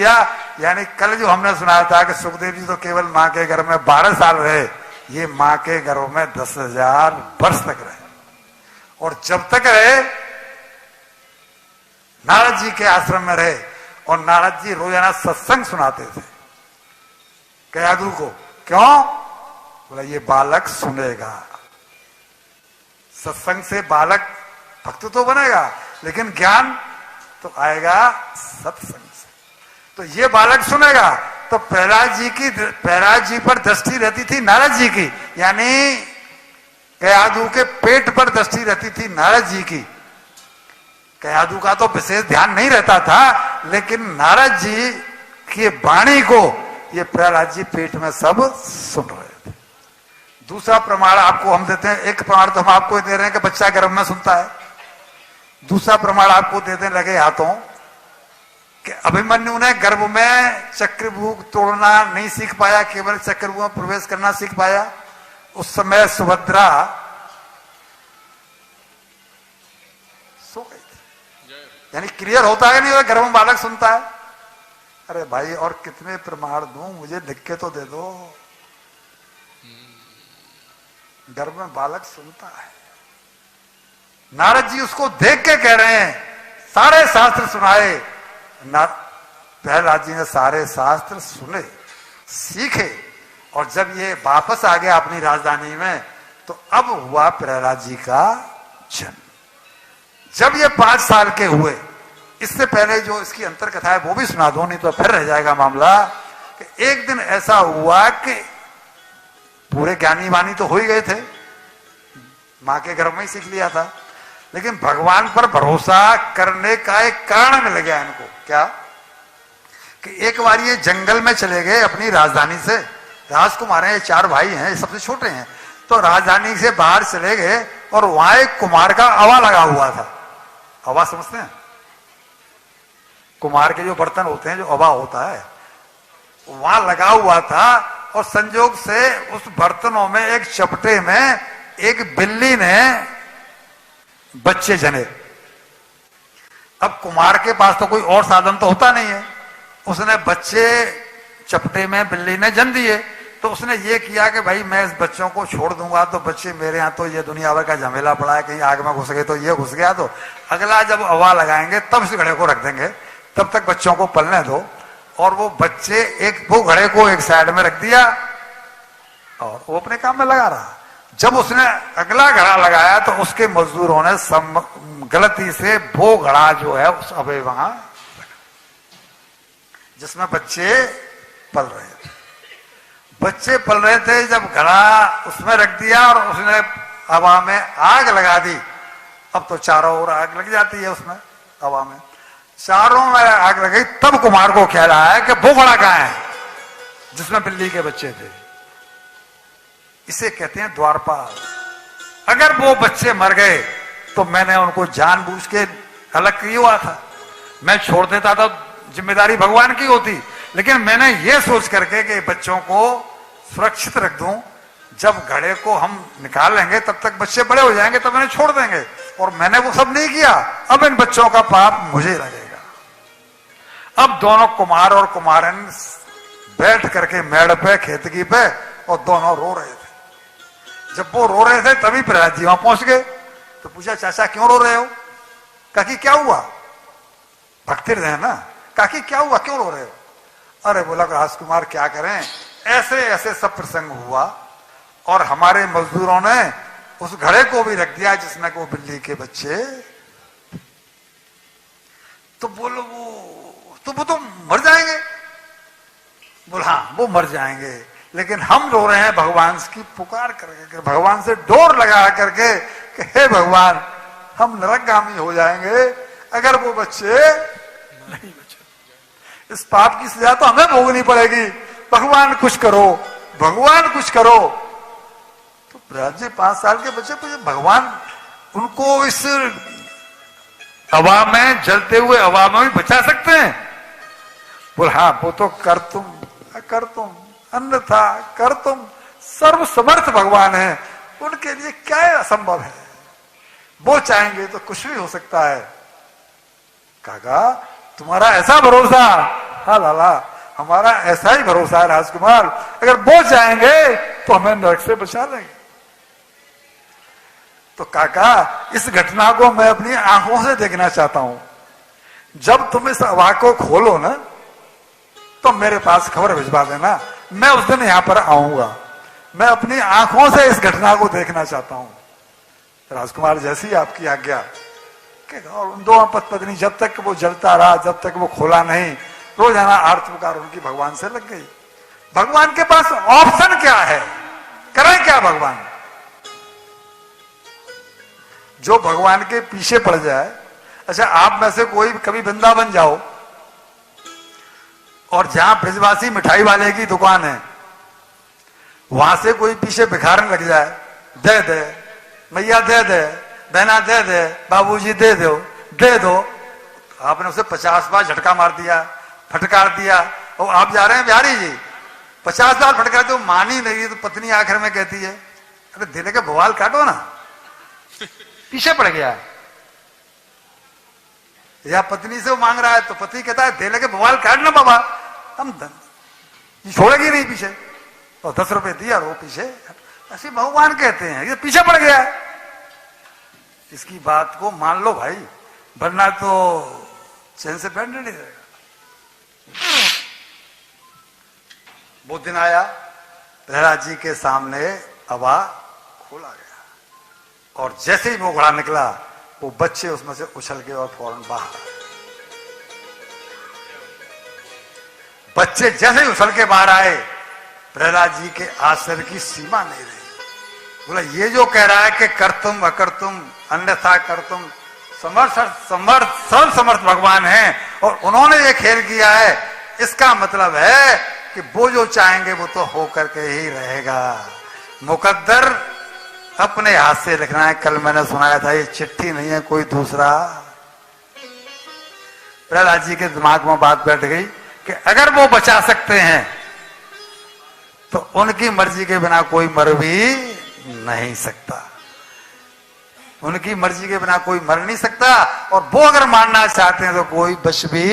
दिया। यानी कल जो हमने सुनाया था कि सुखदेव जी तो केवल मां के गर्भ में 12 साल रहे, ये मां के गर्भ में 10,000 वर्ष तक रहे। और जब तक रहे नारद जी के आश्रम में रहे, और नारद जी रोजाना सत्संग सुनाते थे कयाधु को। क्यों? बोला ये बालक सुनेगा। सत्संग से बालक भक्त तो बनेगा, लेकिन ज्ञान तो आएगा सत्संग से। तो ये बालक सुनेगा। तो प्रहलाद जी पर दृष्टि रहती थी नारद जी की, यानी कयाधु के पेट पर दृष्टि रहती थी नारद जी की। कयाधु का तो विशेष ध्यान नहीं रहता था, लेकिन नारद जी की वाणी को ये प्रहलाद जी पेट में सब सुन रहे थे। दूसरा प्रमाण आपको हम देते हैं। एक प्रमाण तो हम आपको दे रहे हैं कि बच्चा गर्भ में सुनता है। दूसरा प्रमाण आपको देने लगे हाथों कि अभिमन्यु ने गर्भ में चक्रव्यूह तोड़ना नहीं सीख पाया, केवल चक्रव्यूह में प्रवेश करना सीख पाया। उस समय सुभद्रा सो गई थी। यानी क्लियर होता है नहीं, गर्भ में बालक सुनता है। अरे भाई और कितने प्रमाण दूं, मुझे लिख के तो दे दो। गर्भ में बालक सुनता है। नारद जी उसको देख के कह रहे हैं, सारे शास्त्र सुनाए। प्रहलाद जी ने सारे शास्त्र सुने, सीखे, और जब ये वापस आ गया अपनी राजधानी में, तो अब हुआ प्रहलाद जी का जन्म। जब ये 5 साल के हुए, इससे पहले जो इसकी अंतर कथा है वो भी सुना दो, नहीं तो फिर रह जाएगा मामला। कि एक दिन ऐसा हुआ कि पूरे ज्ञानी वानी तो हो ही गए थे, मां के गर्भ में ही सीख लिया था, लेकिन भगवान पर भरोसा करने का एक कारण मिल गया इनको। क्या? कि एक बार ये जंगल में चले गए अपनी राजधानी से। राजकुमार हैं, 4 भाई हैं, ये सबसे छोटे हैं। तो राजधानी से बाहर चले गए, और वहां एक कुमार का अवा लगा हुआ था। अवा समझते हैं? कुमार के जो बर्तन होते हैं, जो अवा होता है, वहां लगा हुआ था। और संजोग से उस बर्तनों में एक चपटे में एक बिल्ली ने बच्चे जने। अब कुमार के पास तो कोई और साधन तो होता नहीं है, उसने बच्चे चपटे में बिल्ली ने जन दिए। तो उसने ये किया कि भाई मैं इस बच्चों को छोड़ दूंगा तो बच्चे मेरे यहाँ तो ये दुनिया भर का झमेला पड़ा है, कहीं आग में घुस गए तो ये घुस गया, तो अगला जब हवा लगाएंगे तब इस घड़े को रख देंगे, तब तक बच्चों को पलने दो। और वो बच्चे वो घड़े को एक साइड में रख दिया और वो अपने काम में लगा रहा। जब उसने अगला घड़ा लगाया तो उसके मजदूरों ने गलती से वो घड़ा जो है उस अबे वहां जिसमें बच्चे पल रहे थे। बच्चे पल रहे थे, जब घड़ा उसमें रख दिया और उसने हवा में आग लगा दी। अब तो चारों ओर आग लग जाती है उसमें, हवा में चारों में आग लग गई। तब कुमार को ख्याल आया कि वो घड़ा कहां है जिसमें बिल्ली के बच्चे थे। इसे कहते हैं द्वारपाल। अगर वो बच्चे मर गए तो मैंने उनको जानबूझ के अलग किया हुआ था, मैं छोड़ देता तो जिम्मेदारी भगवान की होती, लेकिन मैंने ये सोच करके कि बच्चों को सुरक्षित रख दूं, जब घड़े को हम निकाल लेंगे तब तक बच्चे बड़े हो जाएंगे, तब मैंने छोड़ देंगे। और मैंने वो सब नहीं किया। अब इन बच्चों का पाप मुझे लगेगा। अब दोनों कुमार और कुमारन बैठ करके मेड़ पे, खेतकी पे, और दोनों रो रहे थे। जब वो रो रहे थे तभी प्रहलाद जी वहां पहुंच गए। तो पूछा, चाचा क्यों रो रहे हो? कहा कि क्या हुआ? भक्ति रहे ना। कहा कि क्या हुआ, क्यों रो रहे हो? अरे बोला राजकुमार क्या करें, ऐसे ऐसे सब प्रसंग हुआ और हमारे मजदूरों ने उस घड़े को भी रख दिया जिसमें वो बिल्ली के बच्चे। तो बोलो वो तो मर जाएंगे। बोला हाँ वो मर जाएंगे, लेकिन हम रो रहे हैं भगवान की पुकार करके, भगवान से डोर लगा करके कि हे भगवान हम नरकगामी हो जाएंगे अगर वो बच्चे नहीं बचे। इस पाप की सजा तो हमें भोगनी पड़ेगी, भगवान कुछ करो, भगवान कुछ करो। तो प्रहलाद जी 5 साल के बच्चे पूछे, भगवान उनको इस हवा में, जलते हुए हवा में भी बचा सकते हैं? बोल हाँ वो तो कर तुम अन्यथा कर तुम, सर्व समर्थ भगवान है, उनके लिए क्या असंभव है, वो चाहेंगे तो कुछ भी हो सकता है। काका तुम्हारा ऐसा भरोसा, हाँ लाला, हमारा ऐसा ही भरोसा है राजकुमार, अगर वो जाएंगे तो हमें नरक से बचा लेंगे। तो काका, इस घटना को मैं अपनी आंखों से देखना चाहता हूं। जब तुम इस अवा को खोलो ना, तो मेरे पास खबर भिजवा देना, मैं उस दिन यहां पर आऊंगा। मैं अपनी आंखों से इस घटना को देखना चाहता हूं। राजकुमार, जैसी आपकी आज्ञा। और उन दो पति पत्नी जब तक वो जलता रहा, जब तक वो खोला नहीं, रोजाना आरती पुकार उनकी भगवान से लग गई। भगवान के पास ऑप्शन क्या है, करें क्या भगवान? जो भगवान के पीछे पड़ जाए। अच्छा, आप में से कोई कभी वृंदावन जाओ और जहां ब्रजवासी मिठाई वाले की दुकान है, वहां से कोई पीछे भिखारन लग जाए, दे दे मैया, दे दे बहना, दे दे बाबूजी, दे दो, दे दो। आपने उसे 50 बार झटका मार दिया, फटकार दिया, और आप जा रहे हैं बिहारी जी, 50 बार फटकार दो, मानी नहीं। तो पत्नी आखिर में कहती है, अरे दिले के बवाल काटो ना, पीछे पड़ गया। या पत्नी से वो मांग रहा है तो पति कहता है, दिले के बवाल काट ना बाबा, हम छोड़ेगी नहीं पीछे। और 10 रुपए दिया और वो पीछे। ऐसे भगवान कहते हैं, ये पीछे पड़ गया है। इसकी बात को मान लो भाई, वरना तो चैन से बैठने नहीं देगा। वो दिन आया, प्रहलाद जी के सामने अवा खोला गया, और जैसे ही वो घोड़ा निकला, वो बच्चे उसमें से उछल गए और फौरन बाहर आ गए। बच्चे जैसे ही उछल के बाहर आए, प्रहलाद जी के आश्चर्य की सीमा नहीं रही। बोला, ये जो कह रहा है कि कर्तुम अकर्तुम अन्यथा कर्तुम समर्थ भगवान हैं, और उन्होंने ये खेल किया है, इसका मतलब है कि वो जो चाहेंगे वो तो होकर के ही रहेगा। मुकद्दर अपने हाथ से लिखना है। कल मैंने सुनाया था, ये चिट्ठी नहीं है कोई दूसरा। प्रहलाद जी के दिमाग में बात बैठ गई कि अगर वो बचा सकते हैं तो उनकी मर्जी के बिना कोई मर भी नहीं सकता। उनकी मर्जी के बिना कोई मर नहीं सकता, और वो अगर मारना चाहते हैं तो कोई बच भी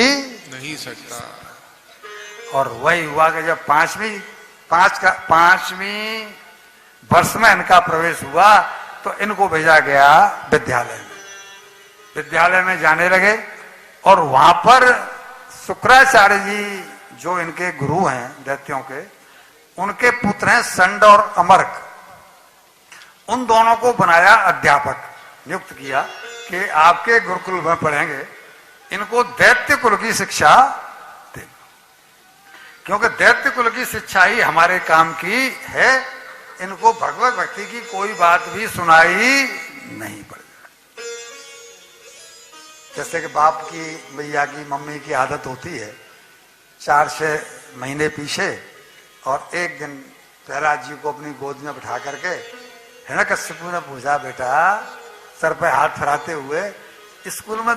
नहीं सकता। और वही हुआ कि जब पांचवी वर्ष में इनका प्रवेश हुआ, तो इनको भेजा गया विद्यालय में। विद्यालय में जाने लगे, और वहां पर शुक्राचार्य जी जो इनके गुरु हैं दैत्यों के, उनके पुत्र हैं संड और अमर्क। उन दोनों को बनाया अध्यापक, नियुक्त किया कि आपके गुरुकुल में पढ़ेंगे, इनको दैत्य कुल की शिक्षा देना, क्योंकि दैत्य कुल की शिक्षा ही हमारे काम की है। इनको भगवत भक्ति की कोई बात भी सुनाई नहीं पड़ेगी। जैसे कि बाप की, भैया की, मम्मी की आदत होती है 4-6 महीने पीछे, और एक दिन प्रहलाद जी को अपनी गोद में बिठा करके हिरण्यकश्यप ने पूछा, बेटा, सर पे हाथ फहराते हुए, स्कूल में